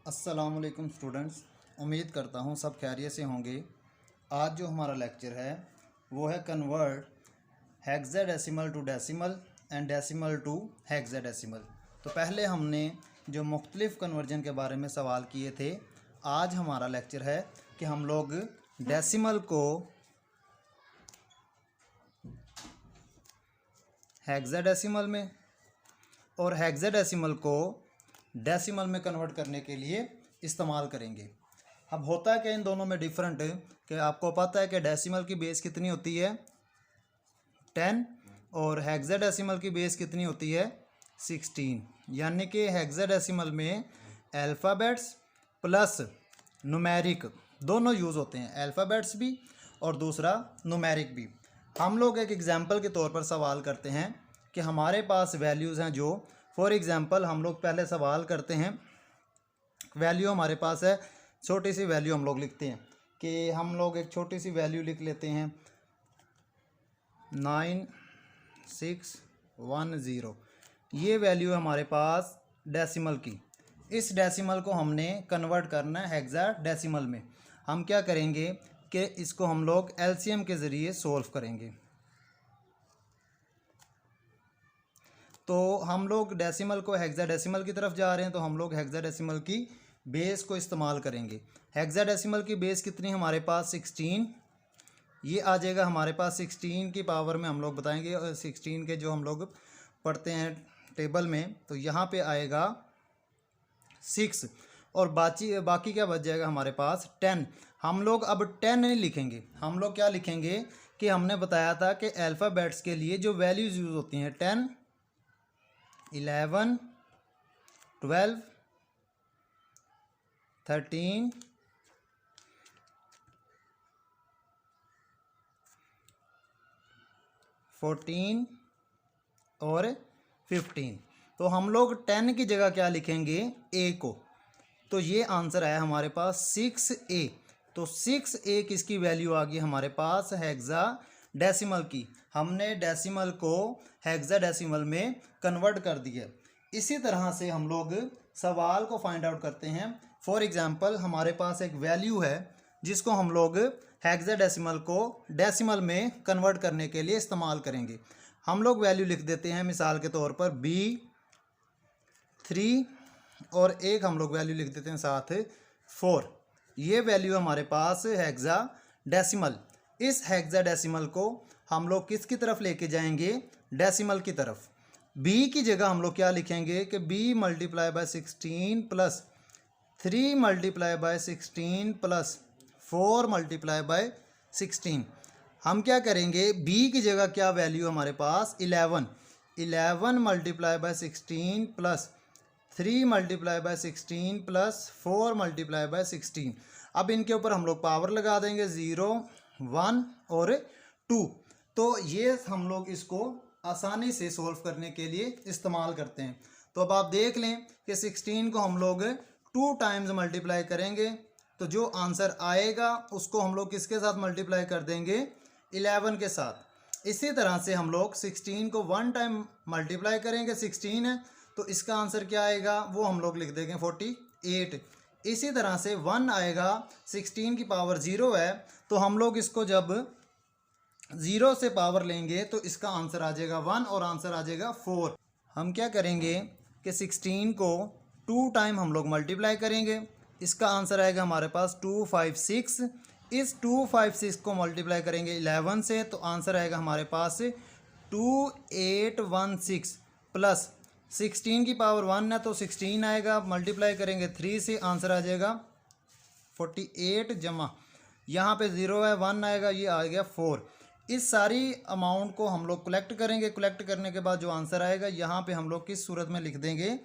अस्सलामुअलैकुम स्टूडेंट्स, उम्मीद करता हूँ सब खैरियत से होंगे। आज जो हमारा लेक्चर है वो है convert hexadecimal to decimal and decimal to hexadecimal. तो पहले हमने जो मुख्तलिफ कन्वर्जन के बारे में सवाल किए थे, आज हमारा लेक्चर है कि हम लोग डेसिमल को हेक्साडेसिमल में और हेक्साडेसिमल को डेसिमल में कन्वर्ट करने के लिए इस्तेमाल करेंगे। अब होता है कि इन दोनों में डिफरेंट कि आपको पता है कि डेसिमल की बेस कितनी होती है 10 और हेक्साडेसिमल की बेस कितनी होती है 16। यानी कि हेक्साडेसिमल में अल्फ़ाबेट्स प्लस न्यूमेरिक दोनों यूज़ होते हैं, अल्फ़ाबेट्स भी और दूसरा न्यूमेरिक भी। हम लोग एक एग्जांपल के तौर पर सवाल करते हैं कि हमारे पास वैल्यूज़ हैं जो फॉर एग्ज़ाम्पल हम लोग पहले सवाल करते हैं, वैल्यू हमारे पास है, छोटी सी वैल्यू हम लोग लिखते हैं कि हम लोग एक छोटी सी वैल्यू लिख लेते हैं 9610। ये वैल्यू है हमारे पास डेसिमल की। इस डेसिमल को हमने कन्वर्ट करना है हेक्साडेसिमल में। हम क्या करेंगे कि इसको हम लोग एलसीएम के ज़रिए सोल्व करेंगे। तो हम लोग डेसिमल को हेक्साडेसिमल की तरफ जा रहे हैं, तो हम लोग हेक्साडेसिमल की बेस को इस्तेमाल करेंगे। हेक्साडेसिमल की बेस कितनी हमारे पास 16। ये आ जाएगा हमारे पास 16 की पावर में हम लोग बताएंगे, 16 के जो हम लोग पढ़ते हैं टेबल में, तो यहाँ पे आएगा 6 और बाकी क्या बच जाएगा हमारे पास 10। हम लोग अब 10 नहीं लिखेंगे, हम लोग क्या लिखेंगे कि हमने बताया था कि अल्फ़ाबेट्स के लिए जो वैल्यूज़ यूज़ होती हैं 10, 11, 12, 13, 14 और 15। तो हम लोग 10 की जगह क्या लिखेंगे ए को, तो ये आंसर आया हमारे पास 6A। तो 6A किसकी वैल्यू आ गई हमारे पास हेक्साडेसिमल की। हमने डेसिमल को हेक्साडेसिमल में कन्वर्ट कर दिया। इसी तरह से हम लोग सवाल को फाइंड आउट करते हैं। फॉर एग्जांपल हमारे पास एक वैल्यू है जिसको हम लोग हेक्साडेसिमल को डेसिमल में कन्वर्ट करने के लिए इस्तेमाल करेंगे। हम लोग वैल्यू लिख देते हैं मिसाल के तौर पर B3 और एक हम लोग वैल्यू लिख देते हैं साथ 4। ये वैल्यू हमारे पास हेक्साडेसिमल। इस हेक्साडेसिमल को हम लोग किसकी तरफ लेके जाएंगे, डेसिमल की तरफ। b की जगह हम लोग क्या लिखेंगे कि b multiply by 16 plus 3 multiply by 16 plus 4 multiply by 16। हम क्या करेंगे b की जगह क्या वैल्यू हमारे पास 11 multiply by 16 plus 3 multiply by 16 plus 4 multiply by 16। अब इनके ऊपर हम लोग पावर लगा देंगे 0, 1 और 2। तो ये हम लोग इसको आसानी से सॉल्व करने के लिए इस्तेमाल करते हैं। तो अब आप देख लें कि 16 को हम लोग 2 टाइम्स मल्टीप्लाई करेंगे, तो जो आंसर आएगा उसको हम लोग किसके साथ मल्टीप्लाई कर देंगे 11 के साथ। इसी तरह से हम लोग 16 को 1 टाइम मल्टीप्लाई करेंगे, 16 है तो इसका आंसर क्या आएगा वो हम लोग लिख देंगे 48। इसी तरह से 1 आएगा, 16 की पावर 0 है तो हम लोग इसको जब 0 से पावर लेंगे तो इसका आंसर आ जाएगा 1 और आंसर आ जाएगा 4। हम क्या करेंगे कि 16 को 2 टाइम हम लोग मल्टीप्लाई करेंगे, इसका आंसर आएगा हमारे पास 256। इस 256 को मल्टीप्लाई करेंगे 11 से तो आंसर आएगा हमारे पास 2816 प्लस 16 की पावर 1 है तो 16 आएगा, मल्टीप्लाई करेंगे 3 से आंसर आ जाएगा 48 जमा यहाँ पे 0 है 1 आएगा, ये आ गया 4। इस सारी अमाउंट को हम लोग कलेक्ट करेंगे। कलेक्ट करने के बाद जो आंसर आएगा यहाँ पे हम लोग किस सूरत में लिख देंगे,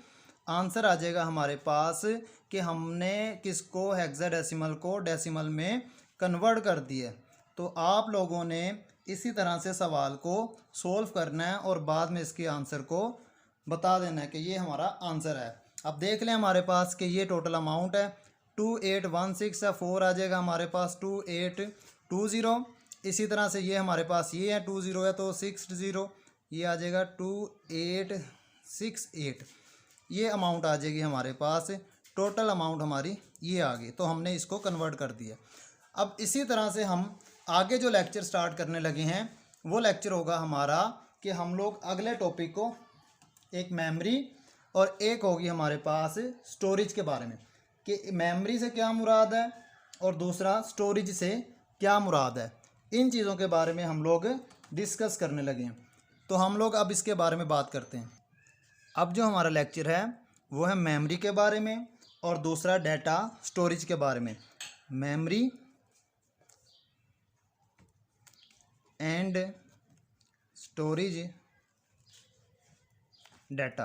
आंसर आ जाएगा हमारे पास कि हमने किसको हेक्साडेसिमल को डेसिमल में कन्वर्ट कर दिया। तो आप लोगों ने इसी तरह से सवाल को सोल्व करना है और बाद में इसके आंसर को बता देना है कि ये हमारा आंसर है। अब देख लें हमारे पास कि ये टोटल अमाउंट है 2816 है, 4 आ जाएगा हमारे पास 2820। इसी तरह से ये हमारे पास ये है 20 है तो 60, ये आ जाएगा 2868। ये अमाउंट आ जाएगी हमारे पास टोटल अमाउंट हमारी ये आ गई, तो हमने इसको कन्वर्ट कर दिया। अब इसी तरह से हम आगे जो लेक्चर स्टार्ट करने लगे हैं वो लेक्चर होगा हमारा कि हम लोग अगले टॉपिक को एक मेमोरी और एक होगी हमारे पास स्टोरेज के बारे में, कि मेमोरी से क्या मुराद है और दूसरा स्टोरेज से क्या मुराद है। इन चीज़ों के बारे में हम लोग डिस्कस करने लगे हैं, तो हम लोग अब इसके बारे में बात करते हैं। अब जो हमारा लेक्चर है वो है मेमोरी के बारे में और दूसरा डाटा स्टोरेज के बारे में। Memory and storage data.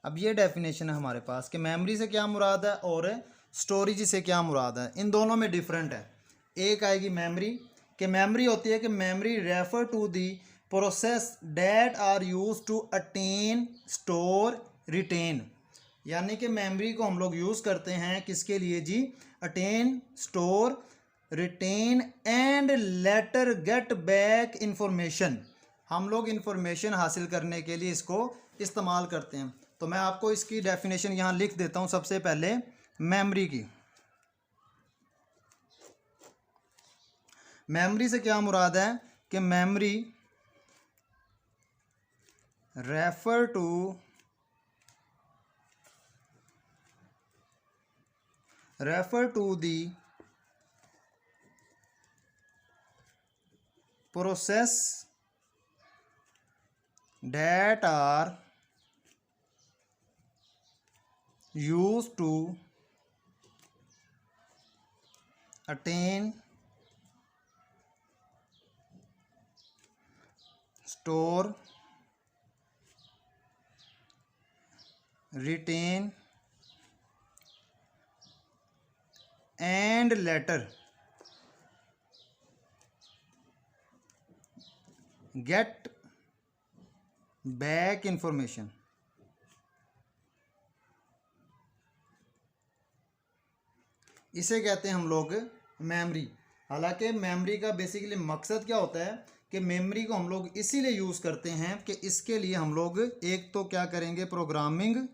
अब ये डेफिनेशन है हमारे पास कि मेमोरी से क्या मुराद है और स्टोरेज से क्या मुराद है। इन दोनों में डिफरेंट है। एक आएगी मेमोरी, कि मेमोरी होती है कि memory refer to the process that are used to attain store retain, यानी कि मेमोरी को हम लोग यूज़ करते हैं किसके लिए जी, attain store retain and later get back information. हम लोग इंफॉर्मेशन हासिल करने के लिए इसको इस्तेमाल करते हैं। तो मैं आपको इसकी डेफिनेशन यहाँ लिख देता हूँ। सबसे पहले मेमोरी की, मेमोरी से क्या मुराद है कि memory refer to the process that are used to attain store retain and later get back information. इसे कहते हैं हम लोग मेमोरी। हालांकि मेमोरी का बेसिकली मकसद क्या होता है कि मेमोरी को हम लोग इसीलिए यूज़ करते हैं कि इसके लिए हम लोग एक तो क्या करेंगे, प्रोग्रामिंग,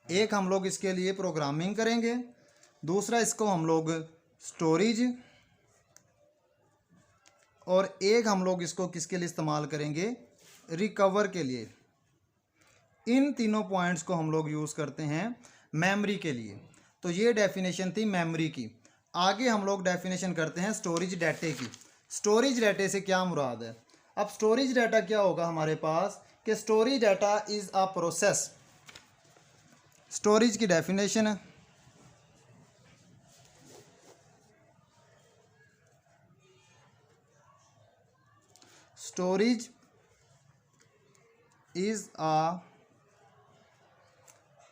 एक हम लोग इसके लिए प्रोग्रामिंग करेंगे, दूसरा इसको हम लोग स्टोरेज, और एक हम लोग इसको किसके लिए इस्तेमाल करेंगे, रिकवर के लिए। इन तीनों पॉइंट्स को हम लोग यूज़ करते हैं मेमोरी के लिए। तो ये डेफिनेशन थी मेमोरी की। आगे हम लोग डेफिनेशन करते हैं स्टोरेज डाटे की। स्टोरेज डाटे से क्या मुराद है। अब स्टोरेज डाटा क्या होगा हमारे पास कि storage data is a process. Storage की डेफिनेशन है, storage is a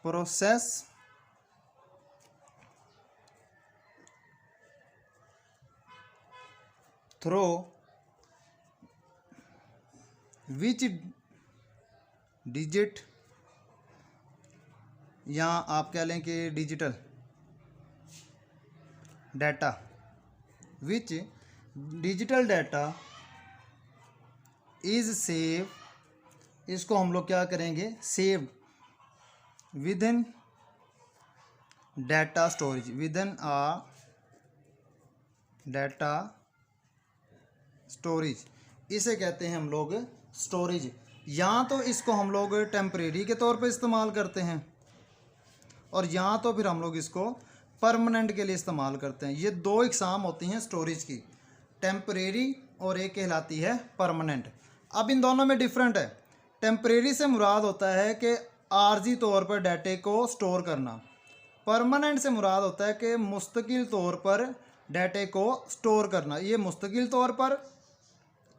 process through which digit, या आप कह लें कि digital data, which digital data is save, इसको हम लोग क्या करेंगे, saved within data storage, within uh data storage. इसे कहते हैं हम लोग स्टोरेज। या तो इसको हम लोग टेम्परेरी के तौर पे इस्तेमाल करते हैं और या तो फिर हम लोग इसको परमानेंट के लिए इस्तेमाल करते हैं। ये दो इकसाम होती हैं स्टोरेज की, टेम्परेरी और एक कहलाती है परमानेंट। अब इन दोनों में डिफरेंट है। टेम्परेरी से मुराद होता है कि आर्जी तौर पर डाटे को स्टोर करना, परमानेंट से मुराद होता है कि मुस्तकिल तौर पर डाटे को स्टोर करना। ये मुस्तकिल तौर पर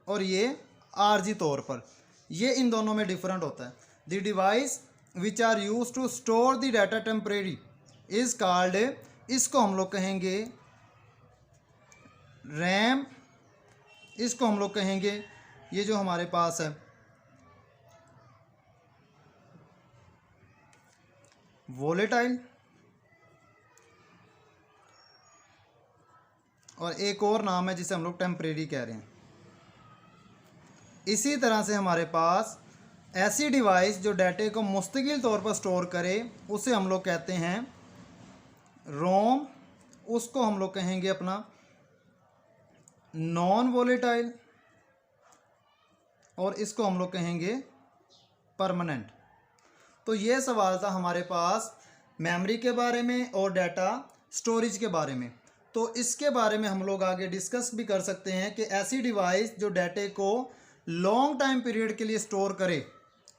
और ये आर्जी तौर पर, ये इन दोनों में डिफरेंट होता है। The device which are used to store the data temporary is called, इसको हम लोग कहेंगे रैम, इसको हम लोग कहेंगे ये जो हमारे पास है वोलेटाइल, और एक और नाम है जिसे हम लोग टेम्परेरी कह रहे हैं। इसी तरह से हमारे पास ऐसी डिवाइस जो डाटे को मुस्तकिल तौर पर स्टोर करे उसे हम लोग कहते हैं रोम, उसको हम लोग कहेंगे अपना नॉन वोलेटाइल, और इसको हम लोग कहेंगे परमानेंट। तो ये सवाल था हमारे पास मेमोरी के बारे में और डाटा स्टोरेज के बारे में। तो इसके बारे में हम लोग आगे डिस्कस भी कर सकते हैं कि ऐसी डिवाइस जो डाटे को लॉन्ग टाइम पीरियड के लिए स्टोर करे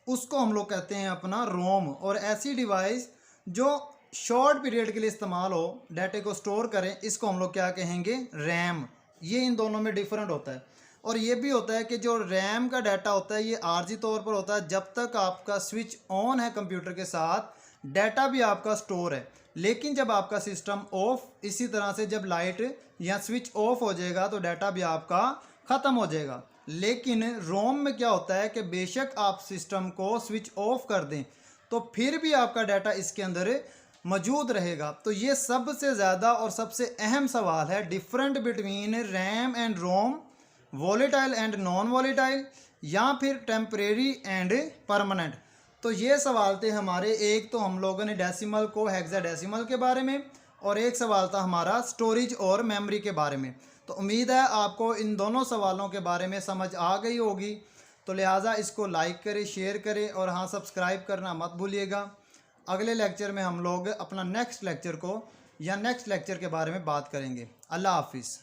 उसको हम लोग कहते हैं अपना रोम, और ऐसी डिवाइस जो शॉर्ट पीरियड के लिए इस्तेमाल हो, डाटे को स्टोर करें, इसको हम लोग क्या कहेंगे, रैम। ये इन दोनों में डिफरेंट होता है। और ये भी होता है कि जो रैम का डाटा होता है ये आर्जी तौर पर होता है, जब तक आपका स्विच ऑन है कंप्यूटर के साथ डाटा भी आपका स्टोर है। लेकिन जब आपका सिस्टम ऑफ, इसी तरह से जब लाइट या स्विच ऑफ हो जाएगा तो डाटा भी आपका ख़त्म हो जाएगा। लेकिन रोम में क्या होता है कि बेशक आप सिस्टम को स्विच ऑफ कर दें तो फिर भी आपका डाटा इसके अंदर मौजूद रहेगा। तो ये सबसे ज़्यादा और सबसे अहम सवाल है, different between RAM and ROM, volatile and non volatile, या फिर टेम्परेरी एंड परमानेंट। तो ये सवाल थे हमारे। एक तो हम लोगों ने डेसिमल को हेक्साडेसिमल के बारे में, और एक सवाल था हमारा स्टोरेज और मेमोरी के बारे में। तो उम्मीद है आपको इन दोनों सवालों के बारे में समझ आ गई होगी। तो लिहाजा इसको लाइक करें, शेयर करें, और हाँ, सब्सक्राइब करना मत भूलिएगा। अगले लेक्चर में हम लोग अपना नेक्स्ट लेक्चर के बारे में बात करेंगे। अल्लाह हाफिज़।